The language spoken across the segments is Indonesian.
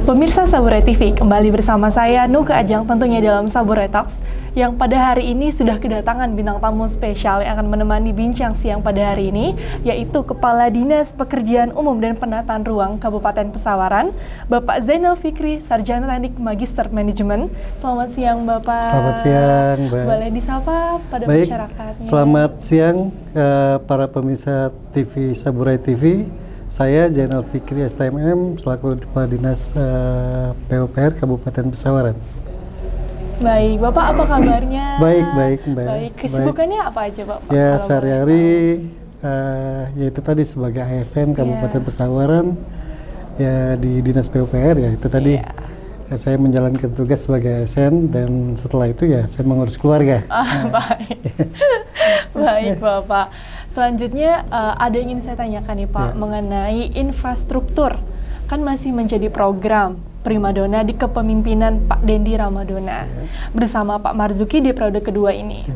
Pemirsa Saburai TV, kembali bersama saya Nuke Ajang tentunya dalam Saburai Talks yang pada hari ini sudah kedatangan bintang tamu spesial yang akan menemani bincang siang pada hari ini, yaitu Kepala Dinas Pekerjaan Umum dan Penataan Ruang Kabupaten Pesawaran, Bapak Zainal Fikri, Sarjana Teknik Magister Manajemen. Selamat siang Bapak. Selamat siang Mbak. Boleh disapa pada masyarakatnya. Selamat siang para pemirsa TV Saburai TV. Saya Zainal Fikri STMM selaku Kepala Dinas PUPR Kabupaten Pesawaran. Baik, Bapak apa kabarnya? Baik Mbak. Baik, kesibukannya apa aja Bapak? Ya sehari-hari yaitu tadi sebagai ASN Kabupaten Pesawaran ya di Dinas PUPR ya itu tadi. Ya, saya menjalankan tugas sebagai ASN dan setelah itu ya saya mengurus keluarga. Baik. Baik Bapak. Selanjutnya ada yang ingin saya tanyakan nih Pak mengenai infrastruktur. Kan masih menjadi program Primadona di kepemimpinan Pak Dendi Ramadona bersama Pak Marzuki di periode kedua ini.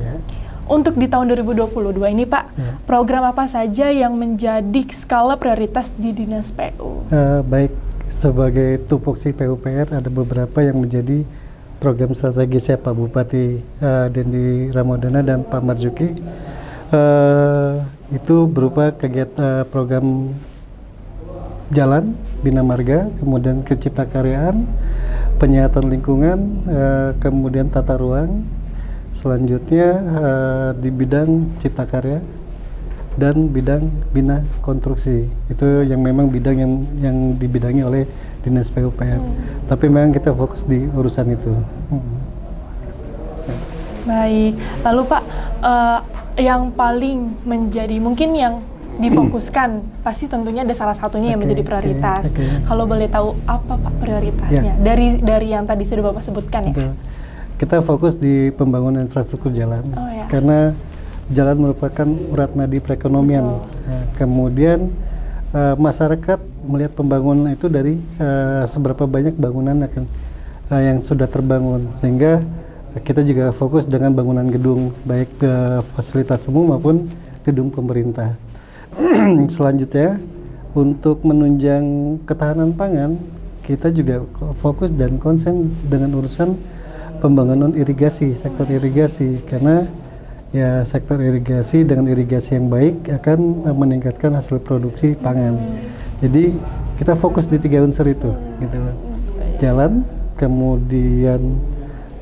Untuk di tahun 2022 ini Pak, program apa saja yang menjadi skala prioritas di Dinas PU? Baik, sebagai tupoksi PUPR ada beberapa yang menjadi program strategis ya Pak Bupati Dendi Ramadona dan Pak Marzuki. Itu berupa kegiatan program jalan Bina Marga, kemudian Keciptakaryaan, penyihatan lingkungan, kemudian tata ruang, selanjutnya di bidang Cipta Karya dan bidang bina konstruksi. Itu yang memang bidang yang dibidangi oleh Dinas PUPR. Tapi memang kita fokus di urusan itu. Baik, lalu Pak, yang paling menjadi mungkin yang difokuskan pasti tentunya ada salah satunya yang menjadi prioritas. Kalau boleh tahu apa Pak prioritasnya dari yang tadi sudah Bapak sebutkan ya? Kita fokus di pembangunan infrastruktur jalan karena jalan merupakan urat nadi perekonomian. Kemudian masyarakat melihat pembangunan itu dari seberapa banyak bangunan yang sudah terbangun, sehingga kita juga fokus dengan bangunan gedung, baik fasilitas umum maupun gedung pemerintah. Selanjutnya, untuk menunjang ketahanan pangan, kita juga fokus dan konsen dengan urusan pembangunan irigasi, sektor irigasi, karena ya sektor irigasi dengan irigasi yang baik akan meningkatkan hasil produksi pangan. Jadi kita fokus di 3 unsur itu, gitu. Jalan, kemudian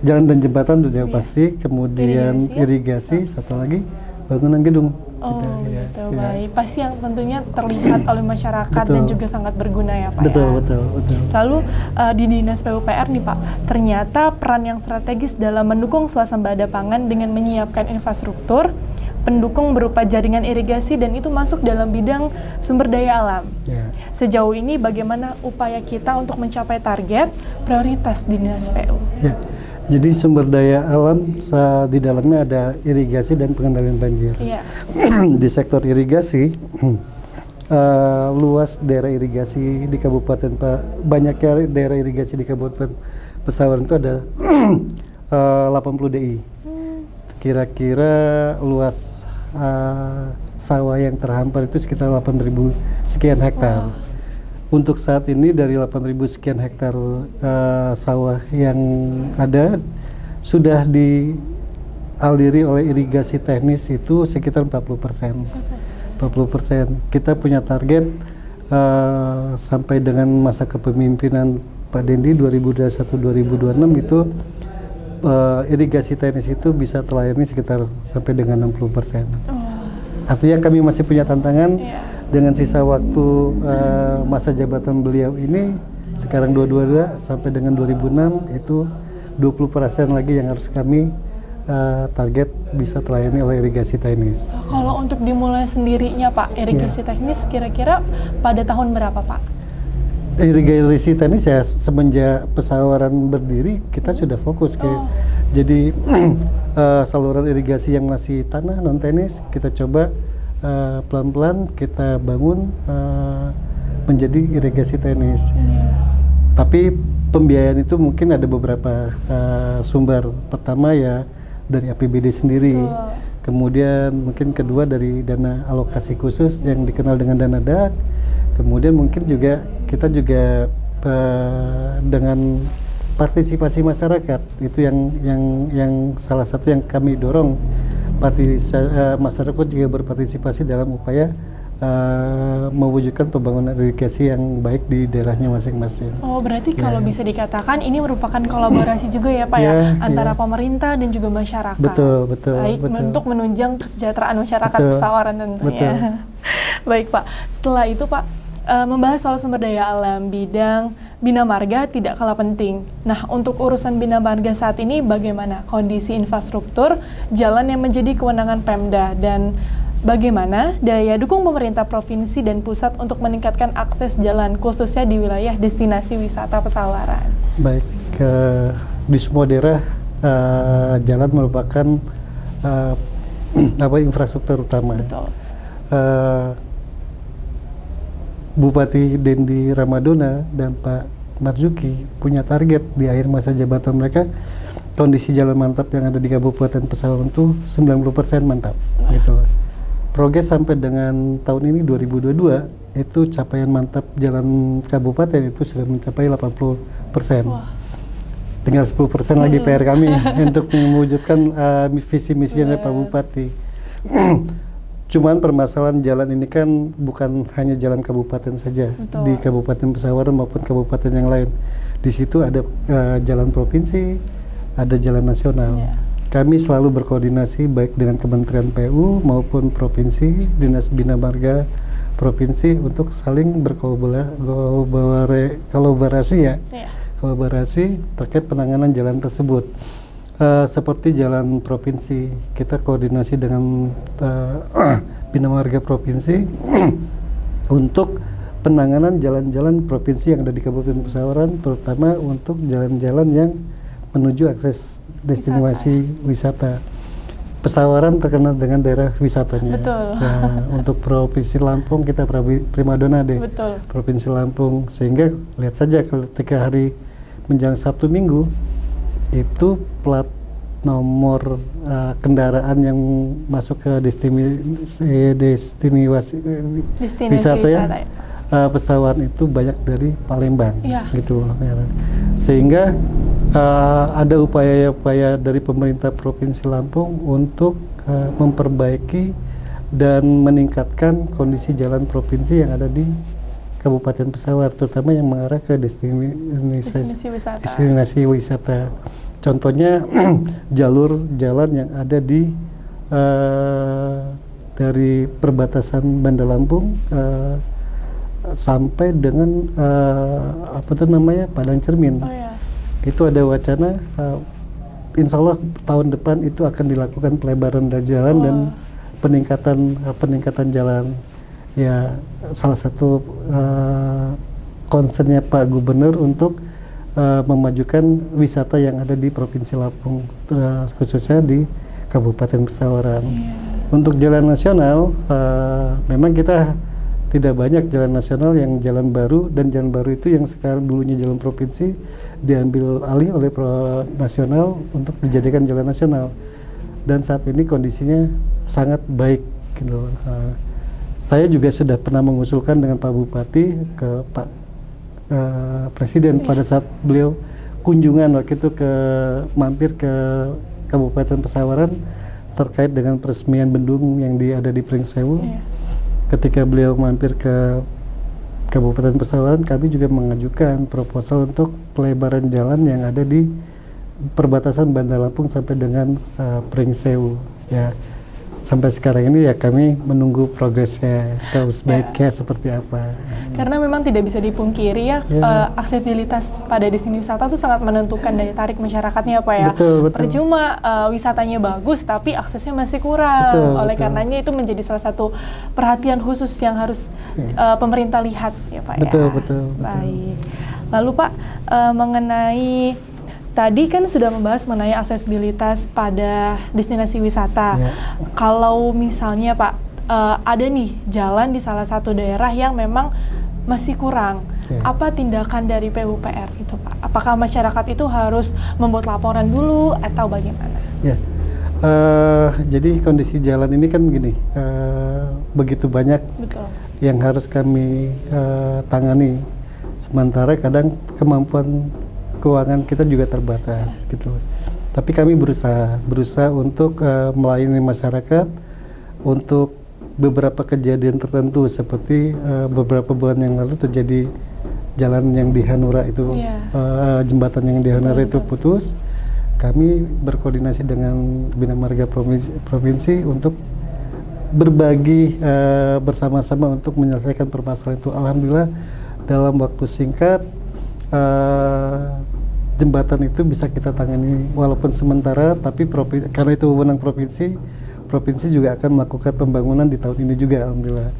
jalan dan jembatan sudah pasti, kemudian irigasi, satu lagi bangunan gedung. Baik. Pasti yang tentunya terlihat oleh masyarakat dan juga sangat berguna ya Pak. Betul. Lalu di Dinas PUPR nih Pak, ternyata peran yang strategis dalam mendukung swasembada pangan dengan menyiapkan infrastruktur, pendukung berupa jaringan irigasi dan itu masuk dalam bidang sumber daya alam. Sejauh ini bagaimana upaya kita untuk mencapai target prioritas di Dinas PU? Jadi sumber daya alam di dalamnya ada irigasi dan pengendalian banjir. Di sektor irigasi, luas daerah irigasi di Kabupaten banyaknya daerah irigasi di Kabupaten Pesawaran itu ada 80 DI. Kira-kira luas sawah yang terhampar itu sekitar 8.000 sekian hektar. Untuk saat ini dari 8.000 sekian hektar sawah yang ada sudah dialiri oleh irigasi teknis itu sekitar 40%. Kita punya target sampai dengan masa kepemimpinan Pak Dendi 2021-2026 itu irigasi teknis itu bisa terlayani sekitar sampai dengan 60%. Artinya kami masih punya tantangan. Dengan sisa waktu masa jabatan beliau ini sekarang 2022 sampai dengan 2006 itu 20% lagi yang harus kami target bisa terlayani oleh irigasi teknis. Kalau untuk dimulai sendirinya Pak, irigasi teknis kira-kira pada tahun berapa Pak? Irigasi teknis ya semenjak Pesawaran berdiri kita sudah fokus jadi saluran irigasi yang masih tanah non teknis kita coba pelan-pelan kita bangun menjadi irigasi teknis. Tapi pembiayaan itu mungkin ada beberapa sumber. Pertama ya dari APBD sendiri. Kemudian mungkin kedua dari dana alokasi khusus yang dikenal dengan dana DAK. Kemudian mungkin juga kita juga dengan partisipasi masyarakat itu yang salah satu yang kami dorong. Masyarakat juga berpartisipasi dalam upaya mewujudkan pembangunan irigasi yang baik di daerahnya masing-masing. Oh, berarti kalau bisa dikatakan ini merupakan kolaborasi juga ya Pak ya, antara pemerintah dan juga masyarakat. Betul. Baik, untuk menunjang kesejahteraan masyarakat Pesawaran tentunya. Betul. Baik Pak, setelah itu Pak, membahas soal sumber daya alam, bidang Bina Marga tidak kalah penting. Nah, untuk urusan Bina Marga saat ini bagaimana kondisi infrastruktur jalan yang menjadi kewenangan Pemda, dan bagaimana daya dukung pemerintah provinsi dan pusat untuk meningkatkan akses jalan khususnya di wilayah destinasi wisata Pesawaran? Baik, di semua daerah jalan merupakan infrastruktur utama. Betul. Bupati Dendi Ramadona dan Pak Marzuki punya target di akhir masa jabatan mereka, kondisi jalan mantap yang ada di Kabupaten Pesawaran itu 90% mantap. Gitu. Progres sampai dengan tahun ini 2022 itu capaian mantap jalan kabupaten itu sudah mencapai 80%. Wah. Tinggal 10% lagi PR kami untuk mewujudkan visi misinya Pak Bupati. Cuman permasalahan jalan ini kan bukan hanya jalan kabupaten saja. Betul. Di Kabupaten Pesawaran maupun kabupaten yang lain. Di situ ada jalan provinsi, ada jalan nasional. Yeah. Kami selalu berkoordinasi baik dengan Kementerian PU maupun provinsi, Dinas Bina Marga provinsi untuk saling berkolaborasi ya. Yeah. Kolaborasi terkait penanganan jalan tersebut. Seperti jalan provinsi, kita koordinasi dengan Bina Marga provinsi untuk penanganan jalan-jalan provinsi yang ada di Kabupaten Pesawaran, terutama untuk jalan-jalan yang menuju akses destinasi wisata. Pesawaran terkenal dengan daerah wisatanya. Betul. Nah, untuk Provinsi Lampung kita primadona deh. Betul. Provinsi Lampung, sehingga lihat saja ketika hari menjelang Sabtu Minggu itu plat nomor kendaraan yang masuk ke destinasi wisata ya. Pesawaran itu banyak dari Palembang, gitu ya. Sehingga ada upaya-upaya dari pemerintah Provinsi Lampung untuk memperbaiki dan meningkatkan kondisi jalan provinsi yang ada di Kabupaten Pesawaran, terutama yang mengarah ke destinasi wisata. Contohnya jalur jalan yang ada di dari perbatasan Banda Lampung sampai dengan Padang Cermin. Oh, ya. Itu ada wacana insya Allah tahun depan itu akan dilakukan pelebaran dari jalan dan peningkatan jalan. Ya, salah satu concernnya Pak Gubernur untuk memajukan wisata yang ada di Provinsi Lampung, khususnya di Kabupaten Pesawaran. Untuk jalan nasional, memang kita tidak banyak jalan nasional yang jalan baru, dan jalan baru itu yang sekarang dulunya jalan provinsi diambil alih oleh nasional untuk dijadikan jalan nasional. Dan saat ini kondisinya sangat baik, gitu. Saya juga sudah pernah mengusulkan dengan Pak Bupati ke Pak Presiden pada saat beliau kunjungan waktu itu mampir ke Kabupaten Pesawaran terkait dengan peresmian bendung yang ada di Pringsewu. Ketika beliau mampir ke Kabupaten Pesawaran, kami juga mengajukan proposal untuk pelebaran jalan yang ada di perbatasan Banda Lampung sampai dengan Pringsewu. Ya, sampai sekarang ini ya kami menunggu progresnya, terus baiknya seperti apa. Karena memang tidak bisa dipungkiri ya, aksesibilitas pada destinasi wisata itu sangat menentukan daya tarik masyarakatnya Pak ya. Betul. Percuma wisatanya bagus tapi aksesnya masih kurang. Oleh karenanya itu menjadi salah satu perhatian khusus yang harus pemerintah lihat ya Pak. Betul. Baik. Lalu Pak, mengenai tadi kan sudah membahas mengenai aksesibilitas pada destinasi wisata. Kalau misalnya Pak, ada nih jalan di salah satu daerah yang memang masih kurang, apa tindakan dari PUPR itu Pak? Apakah masyarakat itu harus membuat laporan dulu atau bagaimana? Ya, jadi kondisi jalan ini kan gini, begitu banyak yang harus kami tangani. Sementara kadang kemampuan keuangan kita juga terbatas gitu. Tapi kami berusaha untuk melayani masyarakat untuk beberapa kejadian tertentu seperti beberapa bulan yang lalu terjadi jalan yang di Hanura itu jembatan yang di Hanura itu putus. Kami berkoordinasi dengan Bina Marga Provinsi untuk berbagi bersama-sama untuk menyelesaikan permasalahan itu. Alhamdulillah dalam waktu singkat jembatan itu bisa kita tangani walaupun sementara, tapi karena itu wewenang provinsi juga akan melakukan pembangunan di tahun ini juga, alhamdulillah.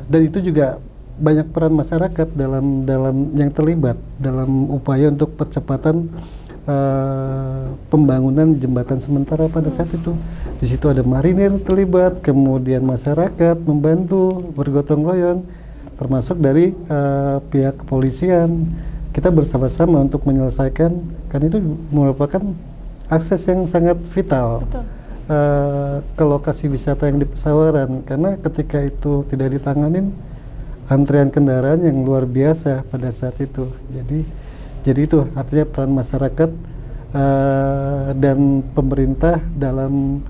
Dan itu juga banyak peran masyarakat dalam yang terlibat dalam upaya untuk percepatan pembangunan jembatan sementara pada saat itu. Di situ ada marinir terlibat, kemudian masyarakat membantu bergotong royong, termasuk dari pihak kepolisian. Kita bersama-sama untuk menyelesaikan, karena itu merupakan akses yang sangat vital ke lokasi wisata yang di Pesawaran, karena ketika itu tidak ditanganin, antrian kendaraan yang luar biasa pada saat itu. Jadi itu artinya peran masyarakat dan pemerintah dalam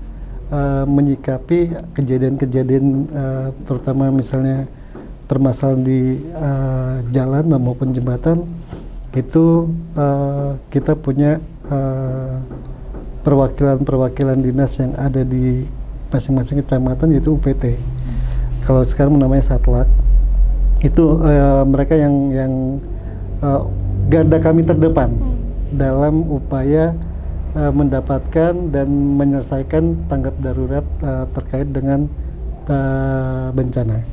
menyikapi kejadian-kejadian terutama misalnya permasalahan di jalan maupun jembatan itu. Kita punya perwakilan dinas yang ada di masing-masing kecamatan, yaitu UPT. Kalau sekarang namanya Satlak. Itu mereka yang garda kami terdepan dalam upaya mendapatkan dan menyelesaikan tanggap darurat terkait dengan bencana.